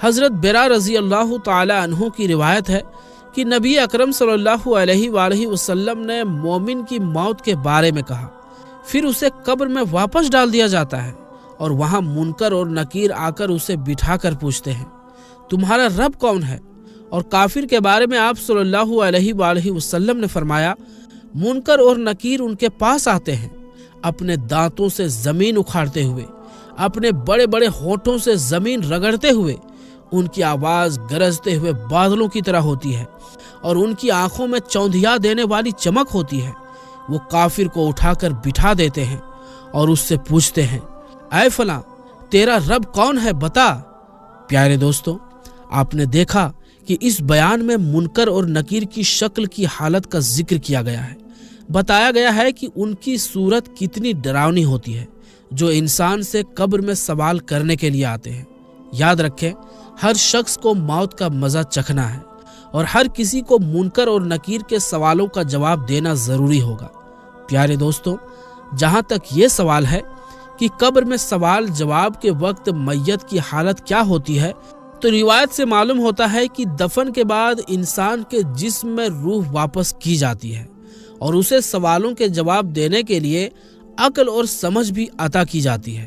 حضرت برا رضی اللہ تعالی عنہ کی روایت ہے کہ نبی اکرم صلی اللہ علیہ وآلہ وسلم نے مومن کی موت کے بارے میں کہا، پھر اسے قبر میں واپس ڈال دیا جاتا ہے اور وہاں منکر اور نکیر آ کر اسے بٹھا کر پوچھتے ہیں تمہارا رب کون ہے؟ اور کافر کے بارے میں آپ صلی اللہ علیہ وآلہ وسلم نے فرمایا منکر اور نکیر ان کے پاس آتے ہیں اپنے دانتوں سے زمین اکھاڑتے ہوئے، اپنے بڑے بڑے ہونٹوں سے زمین رگڑتے ہوئے، ان کی آواز گرجتے ہوئے بادلوں کی طرح ہوتی ہے اور ان کی آنکھوں میں چوندھیا دینے والی چمک ہوتی ہے۔ وہ کافر کو اٹھا کر بٹھا دیتے ہیں اور اس سے پوچھتے ہیں اے فلاں تیرا رب کون ہے بتا۔ پیارے دوستو، آپ نے دیکھا کہ اس بیان میں منکر اور نکیر کی شکل کی حالت کا ذکر کیا گیا ہے۔ بتایا گیا ہے کہ ان کی صورت کتنی ڈراؤنی ہوتی ہے جو انسان سے قبر میں سوال کرنے کے لیے آتے ہیں۔ یاد رکھیں، ہر شخص کو موت کا مزہ چکھنا ہے اور ہر کسی کو منکر اور نکیر کے سوالوں کا جواب دینا ضروری ہوگا۔ پیارے دوستو، جہاں تک یہ سوال ہے کہ قبر میں سوال جواب کے وقت میت کی حالت کیا ہوتی ہے، تو روایت سے معلوم ہوتا ہے کہ دفن کے بعد انسان کے جسم میں روح واپس کی جاتی ہے اور اسے سوالوں کے جواب دینے کے لیے عقل اور سمجھ بھی عطا کی جاتی ہے۔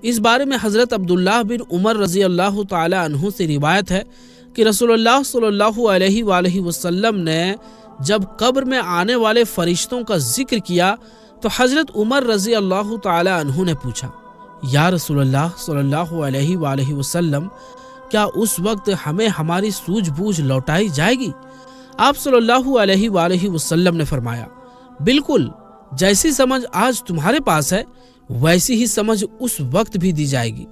اس بارے میں حضرت عبداللہ بن عمر رضی اللہ تعالی عنہ سے روایت ہے کہ رسول اللہ صلی اللہ علیہ وآلہ وسلم نے جب قبر میں آنے والے فرشتوں کا ذکر کیا تو حضرت عمر رضی اللہ تعالی عنہ نے پوچھا یا رسول اللہ صلی اللہ علیہ وآلہ وسلم، کیا اس وقت ہمیں ہماری سوجھ بوجھ لوٹائی جائے گی؟ آپ صلی اللہ علیہ وآلہ وسلم نے فرمایا بالکل، جیسی سمجھ آج تمہارے پاس ہے ویسی ہی سمجھ اس وقت بھی دی جائے گی۔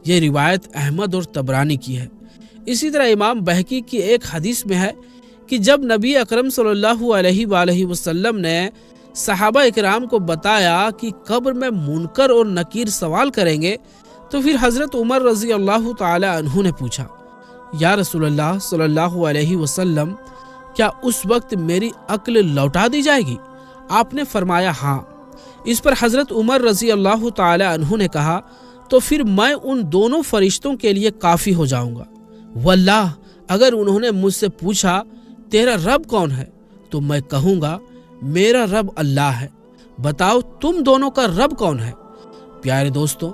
یہ روایت احمد اور طبرانی کی ہے۔ اسی طرح امام بہقی کی ایک حدیث میں ہے کہ جب نبی اکرم صلی اللہ علیہ وآلہ وسلم نے صحابہ اکرام کو بتایا کہ قبر میں منکر اور نکیر سوال کریں گے تو پھر حضرت عمر رضی اللہ تعالی عنہ نے پوچھا یا رسول اللہ صلی اللہ علیہ وسلم، کیا اس وقت میری عقل لوٹا دی جائے گی؟ آپ نے فرمایا ہاں۔ اس پر حضرت عمر رضی اللہ تعالی عنہ نے کہا تو پھر میں ان دونوں فرشتوں کے لیے کافی ہو جاؤں گا۔ واللہ اگر انہوں نے مجھ سے پوچھا تیرا رب کون ہے تو میں کہوں گا میرا رب اللہ ہے، بتاؤ تم دونوں کا رب کون ہے؟ پیارے دوستو،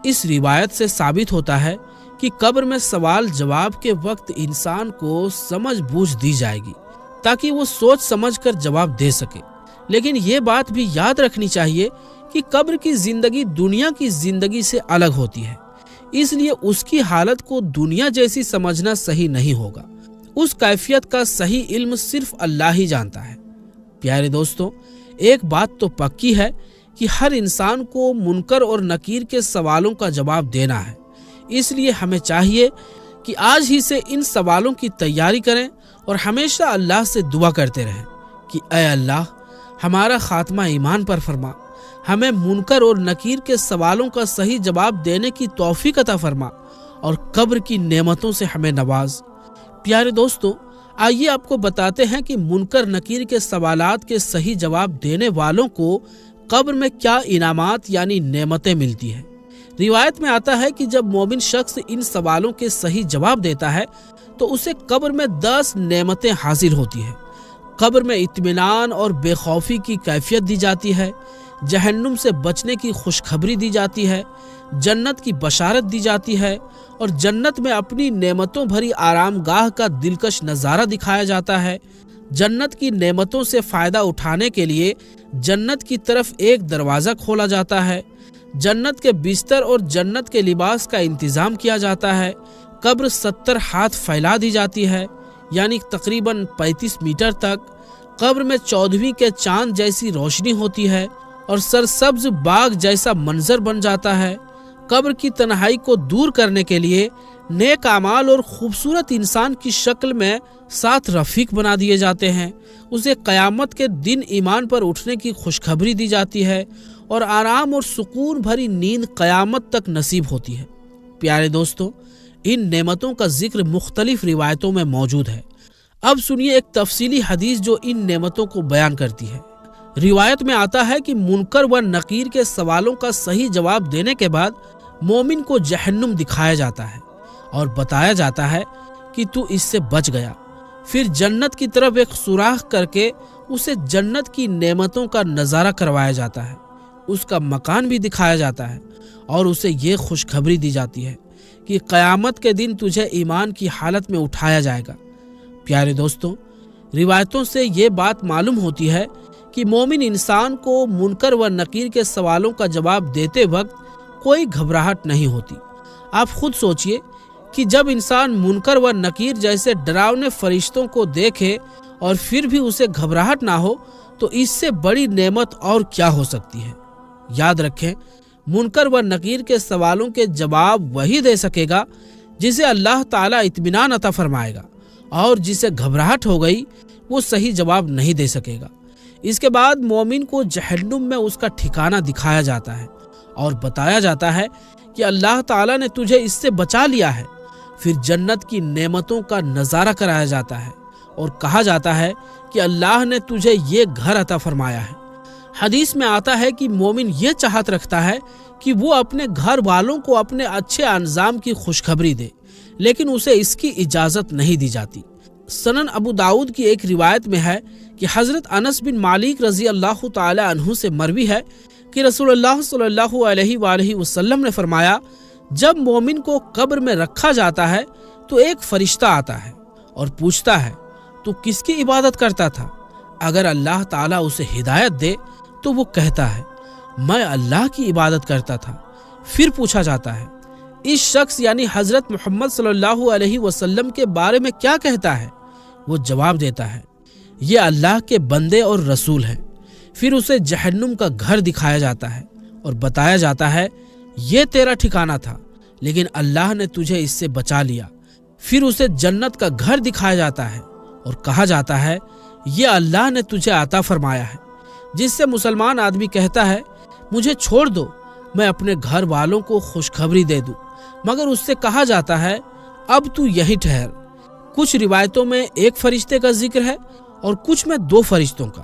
اس روایت سے ثابت ہوتا ہے کہ قبر میں سوال جواب کے وقت انسان کو سمجھ بوجھ دی جائے گی تاکہ وہ سوچ سمجھ کر جواب دے سکے۔ لیکن یہ بات بھی یاد رکھنی چاہیے کہ قبر کی زندگی دنیا کی زندگی سے الگ ہوتی ہے، اس لیے اس کی حالت کو دنیا جیسی سمجھنا صحیح نہیں ہوگا۔ اس کیفیت کا صحیح علم صرف اللہ ہی جانتا ہے۔ پیارے دوستو، ایک بات تو پکی ہے کہ ہر انسان کو منکر اور نکیر کے سوالوں کا جواب دینا ہے۔ اس لیے ہمیں چاہیے کہ آج ہی سے ان سوالوں کی تیاری کریں اور ہمیشہ اللہ سے دعا کرتے رہیں کہ اے اللہ، ہمارا خاتمہ ایمان پر فرما، ہمیں منکر اور نکیر کے سوالوں کا صحیح جواب دینے کی توفیق عطا فرما اور قبر کی نعمتوں سے ہمیں نواز۔ پیارے دوستو، آئیے آپ کو بتاتے ہیں کہ منکر نکیر کے سوالات کے صحیح جواب دینے والوں کو قبر میں کیا انعامات یعنی نعمتیں ملتی ہیں۔ روایت میں آتا ہے کہ جب مومن شخص ان سوالوں کے صحیح جواب دیتا ہے تو اسے قبر میں 10 نعمتیں حاصل ہوتی ہیں۔ قبر میں اطمینان اور بے خوفی کی کیفیت دی جاتی ہے، جہنم سے بچنے کی خوشخبری دی جاتی ہے، جنت کی بشارت دی جاتی ہے اور جنت میں اپنی نعمتوں بھری آرام گاہ کا دلکش نظارہ دکھایا جاتا ہے۔ جنت کی نعمتوں سے فائدہ اٹھانے کے لیے جنت کی طرف ایک دروازہ کھولا جاتا ہے، جنت کے بستر اور جنت کے لباس کا انتظام کیا جاتا ہے۔ قبر 70 ہاتھ پھیلا دی جاتی ہے، یعنی تقریباً 35 میٹر تک۔ قبر میں 14ویں کے چاند جیسی روشنی ہوتی ہے اور سرسبز باغ جیسا منظر بن جاتا ہے۔ قبر کی تنہائی کو دور کرنے کے لیے نیک اعمال اور خوبصورت انسان کی شکل میں 7 رفیق بنا دیے جاتے ہیں۔ اسے قیامت کے دن ایمان پر اٹھنے کی خوشخبری دی جاتی ہے اور آرام اور سکون بھری نیند قیامت تک نصیب ہوتی ہے۔ پیارے دوستو، ان نعمتوں کا ذکر مختلف روایتوں میں موجود ہے۔ اب سنیے ایک تفصیلی حدیث جو ان نعمتوں کو بیان کرتی ہے۔ روایت میں آتا ہے کہ منکر و نکیر کے سوالوں کا صحیح جواب دینے کے بعد مومن کو جہنم دکھایا جاتا ہے اور بتایا جاتا ہے کہ تو اس سے بچ گیا۔ پھر جنت کی طرف ایک سوراخ کر کے اسے جنت کی نعمتوں کا نظارہ کروایا جاتا ہے، اس کا مکان بھی دکھایا جاتا ہے اور اسے یہ خوشخبری دی جاتی ہے کہ قیامت کے دن تجھے ایمان کی حالت میں اٹھایا جائے گا۔ پیارے دوستوں، روایتوں سے یہ بات معلوم ہوتی ہے کہ مومن انسان کو منکر و نکیر کے سوالوں کا جواب دیتے وقت کوئی گھبراہٹ نہیں ہوتی۔ آپ خود سوچئے کہ جب انسان منکر و نکیر جیسے ڈراؤنے فرشتوں کو دیکھے اور پھر بھی اسے گھبراہٹ نہ ہو تو اس سے بڑی نعمت اور کیا ہو سکتی ہے۔ یاد رکھیں، منکر و نکیر کے سوالوں کے جواب وہی دے سکے گا جسے اللہ تعالیٰ اطمینان عطا فرمائے گا، اور جسے گھبراہٹ ہو گئی وہ صحیح جواب نہیں دے سکے گا۔ اس کے بعد مومن کو جہنم میں اس کا ٹھکانہ دکھایا جاتا ہے اور بتایا جاتا ہے کہ اللہ تعالیٰ نے تجھے اس سے بچا لیا ہے۔ پھر جنت کی نعمتوں کا نظارہ کرایا جاتا ہے اور کہا جاتا ہے کہ اللہ نے تجھے یہ گھر عطا فرمایا ہے۔ حدیث میں آتا ہے کہ مومن یہ چاہت رکھتا ہے کہ وہ اپنے گھر والوں کو اپنے اچھے انجام کی خوشخبری دے، لیکن اسے اس کی اجازت نہیں دی جاتی۔ سنن ابو داؤد کی ایک روایت میں ہے کہ حضرت انس بن مالک رضی اللہ تعالی عنہ سے مروی ہے کہ رسول اللہ صلی اللہ علیہ وآلہ وسلم نے فرمایا، جب مومن کو قبر میں رکھا جاتا ہے تو ایک فرشتہ آتا ہے اور پوچھتا ہے، تو کس کی عبادت کرتا تھا؟ اگر اللہ تعالیٰ اسے ہدایت دے تو وہ کہتا ہے، میں اللہ کی عبادت کرتا تھا۔ پھر پوچھا جاتا ہے، اس شخص یعنی حضرت محمد صلی اللہ علیہ وسلم کے بارے میں کیا کہتا ہے؟ وہ جواب دیتا ہے، یہ اللہ کے بندے اور رسول ہیں۔ پھر اسے جہنم کا گھر دکھایا جاتا ہے اور بتایا جاتا ہے، یہ تیرا ٹھکانہ تھا لیکن اللہ نے تجھے اس سے بچا لیا۔ پھر اسے جنت کا گھر دکھایا جاتا ہے اور کہا جاتا ہے، یہ اللہ نے تجھے عطا فرمایا ہے۔ جس سے مسلمان آدمی کہتا ہے، مجھے چھوڑ دو، میں اپنے گھر والوں کو خوشخبری دے دوں، مگر اس سے کہا جاتا ہے، اب تو یہی ٹھہر۔ کچھ روایتوں میں ایک فرشتے کا ذکر ہے اور کچھ میں 2 فرشتوں کا۔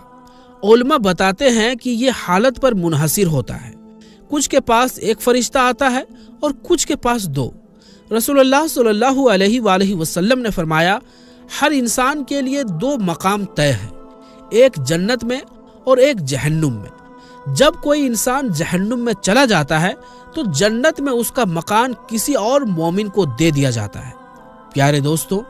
علماء بتاتے ہیں کہ یہ حالت پر منحصر ہوتا ہے، کچھ کے پاس ایک فرشتہ آتا ہے اور کچھ کے پاس 2۔ رسول اللہ صلی اللہ علیہ وآلہ وسلم نے فرمایا، ہر انسان کے لیے 2 مقام طے ہے، ایک جنت میں اور ایک جہنم میں۔ جب کوئی انسان جہنم میں چلا جاتا ہے تو جنت میں اس کا مکان کسی اور مومن کو دے دیا جاتا ہے۔ پیارے دوستوں،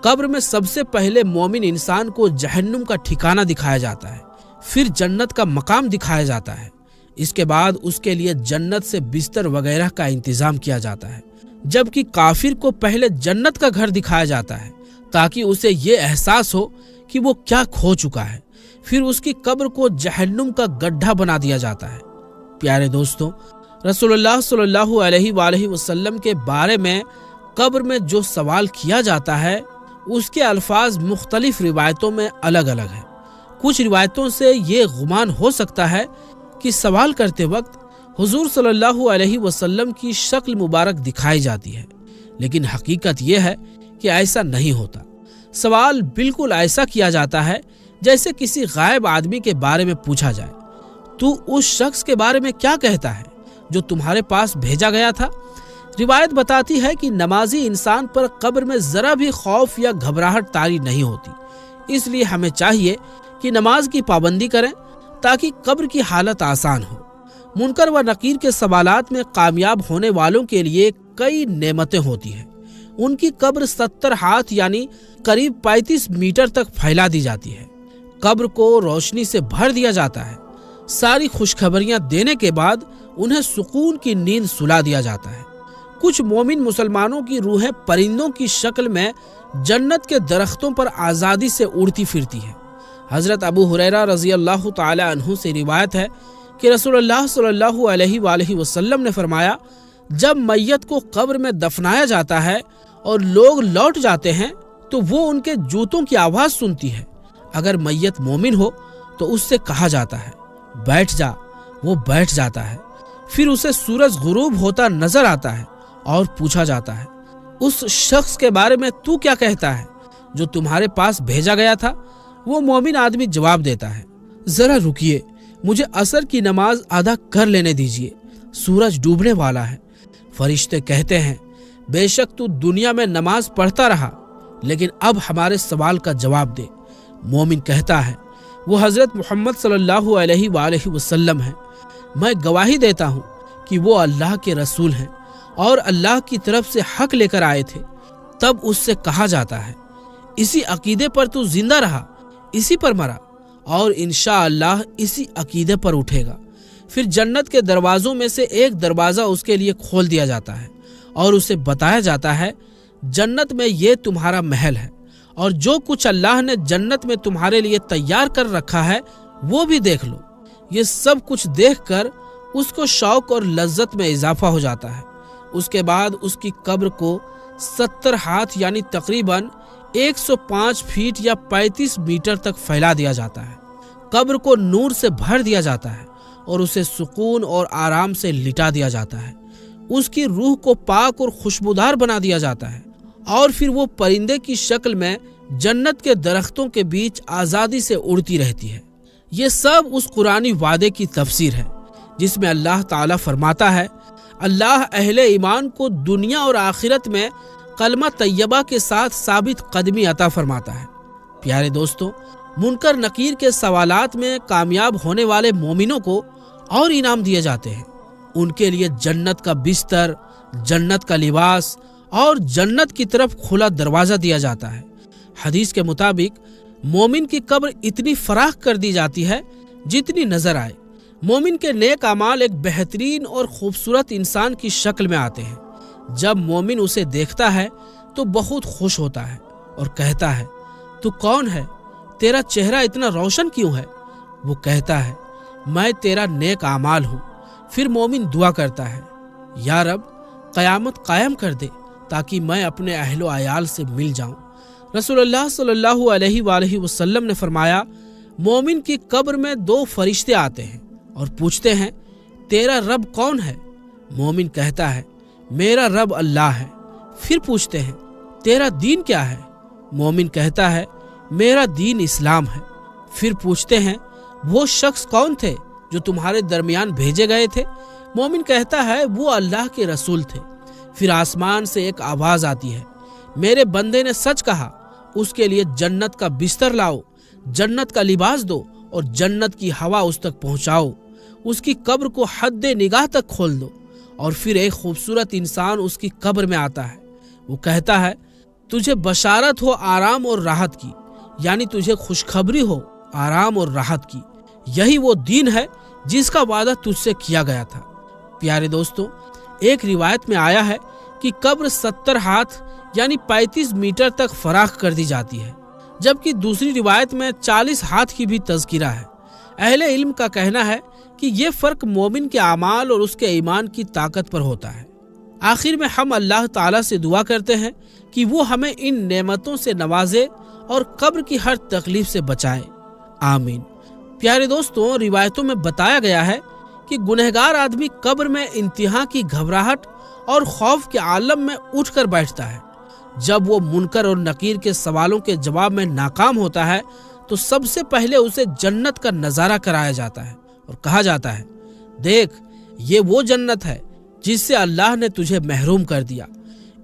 قبر میں سب سے پہلے مومن انسان کو جہنم کا ٹھکانہ دکھایا جاتا ہے، پھر جنت کا مقام دکھایا جاتا ہے۔ اس کے بعد اس کے لیے جنت سے بستر وغیرہ کا انتظام کیا جاتا ہے، جبکہ کافر کو پہلے جنت کا گھر دکھایا جاتا ہے تاکہ اسے یہ احساس ہو کہ وہ کیا کھو چکا ہے۔ پھر اس کی قبر کو جہنم کا گڈھا بنا دیا جاتا ہے۔ پیارے دوستوں، رسول اللہ صلی اللہ علیہ وآلہ وسلم کے بارے میں قبر میں جو سوال کیا جاتا ہے اس کے الفاظ مختلف روایتوں میں الگ الگ ہیں۔ کچھ روایتوں سے یہ گمان ہو سکتا ہے کہ سوال کرتے وقت حضور صلی اللہ علیہ وسلم کی شکل مبارک دکھائی جاتی ہے، لیکن حقیقت یہ ہے کہ ایسا نہیں ہوتا۔ سوال بالکل ایسا کیا جاتا ہے جیسے کسی غائب آدمی کے بارے میں پوچھا جائے، تو اس شخص کے بارے میں کیا کہتا ہے جو تمہارے پاس بھیجا گیا تھا؟ روایت بتاتی ہے کہ نمازی انسان پر قبر میں ذرا بھی خوف یا گھبراہٹ طاری نہیں ہوتی، اس لیے ہمیں چاہیے کہ نماز کی پابندی کریں تاکہ قبر کی حالت آسان ہو۔ منکر و نکیر کے سوالات میں کامیاب ہونے والوں کے لیے کئی نعمتیں ہوتی ہیں۔ ان کی قبر 70 ہاتھ یعنی قریب 35 میٹر تک پھیلا دی جاتی ہے۔ قبر کو روشنی سے بھر دیا جاتا ہے۔ ساری خوشخبریاں دینے کے بعد انہیں سکون کی نیند سلا دیا جاتا ہے۔ کچھ مومن مسلمانوں کی روحیں پرندوں کی شکل میں جنت کے درختوں پر آزادی سے اڑتی پھرتی ہیں۔ حضرت ابو ہریرہ رضی اللہ تعالی عنہ سے روایت ہے کہ رسول اللہ صلی اللہ علیہ وآلہ وسلم نے فرمایا، جب میت کو قبر میں دفنایا جاتا ہے اور لوگ لوٹ جاتے ہیں تو وہ ان کے جوتوں کی آواز سنتی ہے۔ اگر میت مومن ہو تو اس سے کہا جاتا ہے، بیٹھ جا، وہ بیٹھ جاتا ہے۔ پھر اسے سورج غروب ہوتا نظر آتا ہے اور پوچھا جاتا ہے، اس شخص کے بارے میں تو کیا کہتا ہے جو تمہارے پاس بھیجا گیا تھا؟ وہ مومن آدمی جواب دیتا ہے، ذرا رکیے، مجھے عصر کی نماز ادا کر لینے دیجیے، سورج ڈوبنے والا ہے۔ فرشتے کہتے ہیں، بے شک تو دنیا میں نماز پڑھتا رہا، لیکن اب ہمارے سوال کا جواب دے۔ مومن کہتا ہے وہ حضرت محمد صلی اللہ علیہ وآلہ وسلم ہے۔ میں گواہی دیتا ہوں کہ وہ اللہ کے رسول ہیں اور اللہ کی طرف سے حق لے کر آئے تھے۔ تب اس سے کہا جاتا ہے اسی عقیدے پر تو زندہ رہا، اسی پر مرا، اور انشاءاللہ اسی عقیدے پر اٹھے گا۔ پھر جنت کے دروازوں میں سے ایک دروازہ اس کے لیے کھول دیا جاتا ہے اور اسے بتایا جاتا ہے جنت میں یہ تمہارا محل ہے، اور جو کچھ اللہ نے جنت میں تمہارے لیے تیار کر رکھا ہے وہ بھی دیکھ لو۔ یہ سب کچھ دیکھ کر اس کو شوق اور لذت میں اضافہ ہو جاتا ہے۔ اس کے بعد اس کی قبر کو 70 ہاتھ یعنی تقریباً 105 فیٹ یا 35 میٹر تک پھیلا دیا جاتا ہے۔ قبر کو نور سے بھر دیا جاتا ہے اور اسے سکون اور آرام سے لٹا دیا جاتا ہے۔ اس کی روح کو پاک اور خوشبودار بنا دیا جاتا ہے، اور پھر وہ پرندے کی شکل میں جنت کے درختوں کے بیچ آزادی سے اڑتی رہتی ہے۔ یہ سب اس قرآنی وعدے کی تفسیر ہے جس میں اللہ تعالیٰ فرماتا ہے اللہ اہل ایمان کو دنیا اور آخرت میں کلمہ طیبہ کے ساتھ ثابت قدمی عطا فرماتا ہے۔ پیارے دوستو، منکر نکیر کے سوالات میں کامیاب ہونے والے مومنوں کو اور انعام دیے جاتے ہیں۔ ان کے لیے جنت کا بستر، جنت کا لباس اور جنت کی طرف کھلا دروازہ دیا جاتا ہے۔ حدیث کے مطابق مومن کی قبر اتنی فراخ کر دی جاتی ہے جتنی نظر آئے۔ مومن کے نیک اعمال ایک بہترین اور خوبصورت انسان کی شکل میں آتے ہیں۔ جب مومن اسے دیکھتا ہے تو بہت خوش ہوتا ہے اور کہتا ہے تو کون ہے؟ تیرا چہرہ اتنا روشن کیوں ہے؟ وہ کہتا ہے میں تیرا نیک اعمال ہوں۔ پھر مومن دعا کرتا ہے یا رب قیامت قائم کر دے تاکہ میں اپنے اہل و عیال سے مل جاؤں۔ رسول اللہ صلی اللہ علیہ وآلہ وسلم نے فرمایا مومن کی قبر میں 2 فرشتے آتے ہیں اور پوچھتے ہیں تیرا رب کون ہے؟ مومن کہتا ہے میرا رب اللہ ہے۔ پھر پوچھتے ہیں تیرا دین کیا ہے؟ مومن کہتا ہے میرا دین اسلام ہے۔ پھر پوچھتے ہیں وہ شخص کون تھے جو تمہارے درمیان بھیجے گئے تھے؟ مومن کہتا ہے وہ اللہ کے رسول تھے۔ پھر آسمان سے ایک آواز آتی ہے میرے بندے نے سچ کہا، اس کے لیے جنت کا بستر لاؤ، جنت کا لباس دو اور جنت کی ہوا اس تک پہنچاؤ۔ اس کی قبر کو حد نگاہ تک کھول دو۔ اور پھر ایک خوبصورت انسان اس کی قبر میں آتا ہے۔ وہ کہتا ہے تجھے بشارت ہو آرام اور راحت کی، یعنی تجھے خوشخبری ہو آرام اور راحت کی۔ یہی وہ دین ہے جس کا وعدہ تجھ سے کیا گیا تھا۔ پیارے دوستو، ایک روایت میں آیا ہے کہ قبر 70 ہاتھ یعنی 35 میٹر تک فراخ کر دی جاتی ہے، جبکہ دوسری روایت میں 40 ہاتھ کی بھی تذکرہ ہے۔ اہل علم کا کہنا ہے کہ یہ فرق مومن کے اعمال اور اس کے ایمان کی طاقت پر ہوتا ہے۔ آخر میں ہم اللہ تعالیٰ سے دعا کرتے ہیں کہ وہ ہمیں ان نعمتوں سے نوازے اور قبر کی ہر تکلیف سے بچائے، آمین۔ پیارے دوستوں، روایتوں میں بتایا گیا ہے کہ گنہگار آدمی قبر میں انتہا کی گھبراہٹ اور خوف کے عالم میں اٹھ کر بیٹھتا ہے۔ جب وہ منکر اور نکیر کے سوالوں کے جواب میں ناکام ہوتا ہے تو سب سے پہلے اسے جنت کا نظارہ کرایا جاتا ہے اور کہا جاتا ہے دیکھ یہ وہ جنت ہے جس سے اللہ نے تجھے محروم کر دیا۔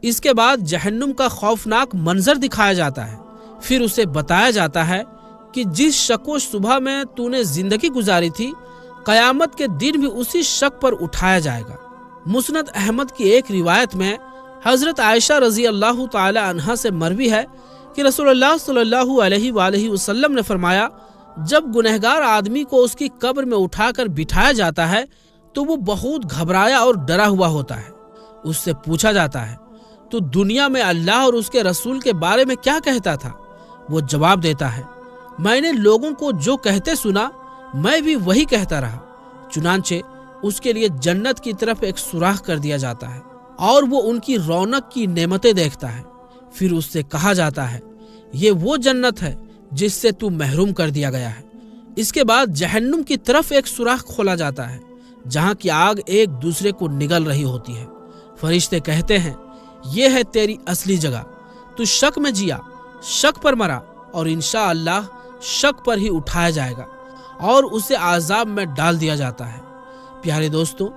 اس کے بعد جہنم کا خوفناک منظر دکھایا جاتا ہے۔ پھر اسے بتایا جاتا ہے کہ جس شک و شبہ میں تو نے زندگی گزاری تھی، قیامت کے دن بھی اسی شک پر اٹھایا جائے گا۔ مسند احمد کی ایک روایت میں حضرت عائشہ رضی اللہ تعالی عنہا سے مروی ہے کہ رسول اللہ صلی اللہ علیہ وآلہ وسلم نے فرمایا جب گنہگار آدمی کو اس کی قبر میں اٹھا کر بٹھایا جاتا ہے تو وہ بہت گھبرایا اور ڈرا ہوا ہوتا ہے۔ اس سے پوچھا جاتا ہے تو دنیا میں اللہ اور اس کے رسول کے بارے میں کیا کہتا تھا؟ وہ جواب دیتا ہے میں نے لوگوں کو جو کہتے سنا میں بھی وہی کہتا رہا۔ چنانچہ اس کے لیے جنت کی طرف ایک سوراخ کر دیا جاتا ہے اور وہ ان کی رونق کی نعمتیں دیکھتا ہے۔ پھر اس سے کہا جاتا ہے یہ وہ جنت ہے جس سے تو محروم کر دیا گیا ہے۔ اس کے بعد جہنم کی طرف ایک سوراخ کھولا جاتا ہے جہاں کی آگ ایک دوسرے کو نگل رہی ہوتی ہے۔ فرشتے کہتے ہیں یہ ہے تیری اصلی جگہ، تو شک میں جیا، شک پر مرا اور انشاءاللہ شک پر ہی اٹھایا جائے گا اور اسے عذاب میں ڈال دیا جاتا ہے۔ پیارے دوستو،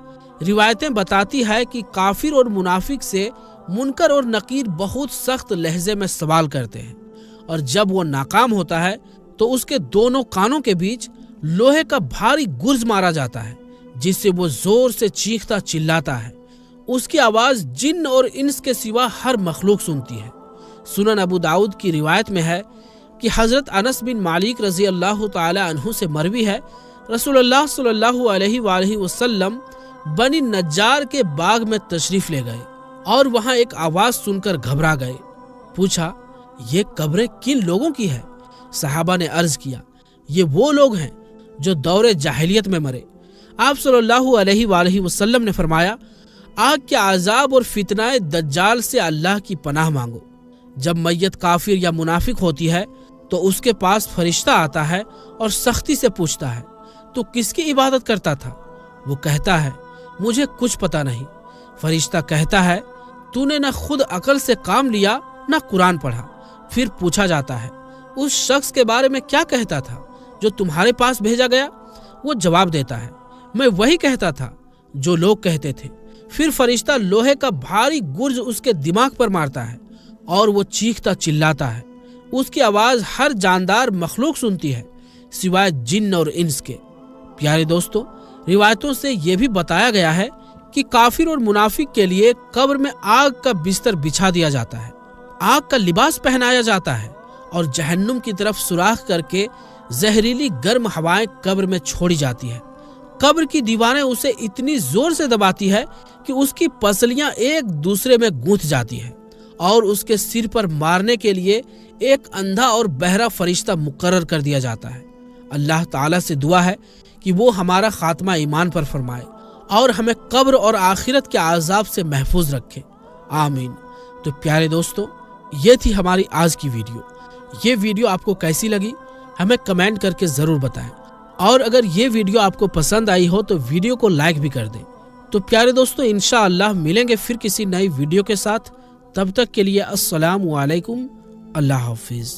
روایتیں بتاتی ہے کہ کافر اور منافق سے منکر اور نکیر بہت سخت لہجے میں سوال کرتے ہیں، اور جب وہ ناکام ہوتا ہے تو اس کے دونوں کانوں کے بیچ لوہے کا بھاری گرز مارا جاتا ہے، جس سے وہ زور سے چیختا چلاتا ہے۔ اس کی آواز جن اور انس کے سوا ہر مخلوق سنتی ہے۔ سنن ابو داؤد کی روایت میں ہے کہ حضرت انس بن مالک رضی اللہ تعالی عنہ سے مروی ہے، رسول اللہ صلی اللہ علیہ وآلہ وسلم بنی نجار کے باغ میں تشریف لے گئے اور وہاں ایک آواز سن کر گھبرا گئے۔ پوچھا، یہ قبریں کن لوگوں کی ہے؟ صحابہ نے عرض کیا، یہ وہ لوگ ہیں جو دور جاہلیت میں مرے۔ آپ صلی اللہ علیہ وآلہ وسلم نے فرمایا، آگ کے عذاب اور فتنہ دجال سے اللہ کی پناہ مانگو۔ جب میت کافر یا منافق ہوتی ہے تو اس کے پاس فرشتہ آتا ہے اور سختی سے پوچھتا ہے، تو کس کی عبادت کرتا تھا؟ وہ کہتا ہے، مجھے کچھ پتا نہیں۔ فرشتہ کہتا ہے، تو نے نہ خود عقل سے کام لیا نہ قرآن پڑھا۔ پھر پوچھا جاتا ہے، اس شخص کے بارے میں کیا کہتا تھا جو تمہارے پاس بھیجا گیا؟ وہ جواب دیتا ہے، میں وہی کہتا تھا جو لوگ کہتے تھے۔ پھر فرشتہ لوہے کا بھاری گرز اس کے دماغ پر مارتا ہے اور وہ چیختا چلاتا ہے۔ اس کی آواز ہر جاندار مخلوق سنتی ہے سوائے جن اور انس کے۔ پیارے دوستو، روایتوں سے یہ بھی بتایا گیا ہے کہ کافر اور منافق کے لیے قبر میں آگ کا بستر بچھا دیا جاتا ہے، آگ کا لباس پہنایا جاتا ہے اور جہنم کی طرف سوراخ کر کے زہریلی گرم ہوائیں قبر میں چھوڑی جاتی ہے۔ قبر کی دیواریں اسے اتنی زور سے دباتی ہے کہ اس کی پسلیاں ایک دوسرے میں گونتھ جاتی ہیں، اور اس کے سر پر مارنے کے لیے ایک اندھا اور بہرا فرشتہ مقرر کر دیا جاتا ہے۔ اللہ تعالیٰ سے دعا ہے کہ وہ ہمارا خاتمہ ایمان پر فرمائے اور ہمیں قبر اور آخرت کے عذاب سے محفوظ رکھے، آمین۔ تو پیارے دوستو، یہ تھی ہماری آج کی ویڈیو۔ یہ ویڈیو آپ کو کیسی لگی ہمیں کمنٹ کر کے ضرور بتائیں، اور اگر یہ ویڈیو آپ کو پسند آئی ہو تو ویڈیو کو لائک بھی کر دیں۔ تو پیارے دوستو، انشاءاللہ ملیں گے پھر کسی نئی ویڈیو کے ساتھ۔ تب تک کے لیے السلام علیکم، اللہ حافظ۔